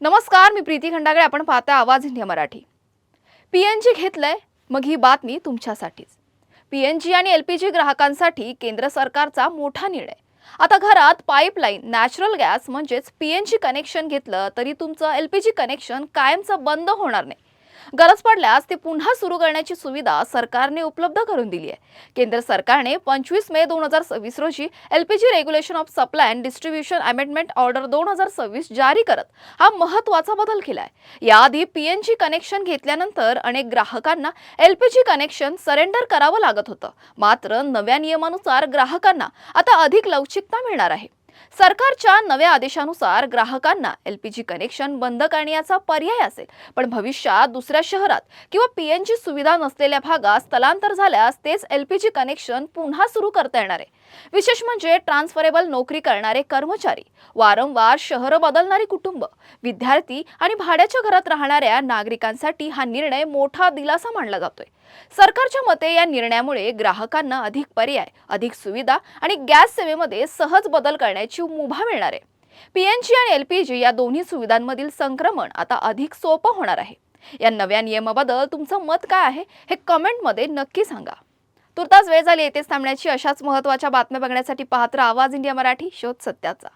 नमस्कार, मी प्रीती खंडागळे. आपण पाहता आवाज इंडिया मराठी. पीएनजी घेतलंय, मग ही बातमी तुमच्यासाठीच. पीएनजी आणि एलपीजी ग्राहकांसाठी केंद्र सरकारचा मोठा निर्णय. आता घरात पाईपलाईन नॅचरल गॅस म्हणजेच पीएनजी कनेक्शन घेतलं तरी तुमचं एलपीजी कनेक्शन कायमचं बंद होणार नाही. गरज पडल्यास ते पुन्हा सुरू करण्याची सुविधा सरकारने उपलब्ध करून दिली आहे. केंद्र सरकारने 25 मे 2026 रोजी LPG regulation of supply and distribution amendment order 2026 जारी करत हा महत्त्वाचा बदल केलाय. याआधी पीएनजी कनेक्शन घेतल्यानंतर अनेक ग्राहकांना एलपीजी कनेक्शन सरेंडर करावं लागत होतं. मात्र नव्या नियमानुसार ग्राहकांना आता अधिक लवचिकता मिळणार आहे. सरकारच्या नव्या आदेशानुसार ग्राहकांना एलपीजी कनेक्शन बंद करण्याचा पर्याय असेल, पण भविष्यात दुसऱ्या शहरात किंवा पीएनजी सुविधा नसलेल्या भागात स्थलांतर झाल्यास तेच एलपीजी कनेक्शन पुन्हा सुरू करता येणार आहे. विशेष म्हणजे ट्रान्सफरेबल नोकरी करणारे कर्मचारी, वारंवार शहर बदलणारी कुटुंब, विद्यार्थी आणि भाड्याच्या घरात राहणाऱ्या नागरिकांसाठी हा निर्णय मोठा दिलासा मानला जातोय. सरकारच्या मते या निर्णयामुळे ग्राहकांना अधिक पर्याय, अधिक सुविधा आणि गॅस सेवेमध्ये सहज बदल करण्याची मुभा मिळणार आहे. पीएनजी आणि एलपीजी या दोन्ही सुविधांमधील संक्रमण आता अधिक सोपं होणार आहे. या नव्या नियमाबद्दल तुमचं मत काय आहे हे कमेंटमध्ये नक्की सांगा. तुर्तास वेळ झाली येथेच थांबण्याची. अशाच महत्त्वाच्या बातम्या बघण्यासाठी पाहत राहा आवाज इंडिया मराठी, शोध सत्याचा.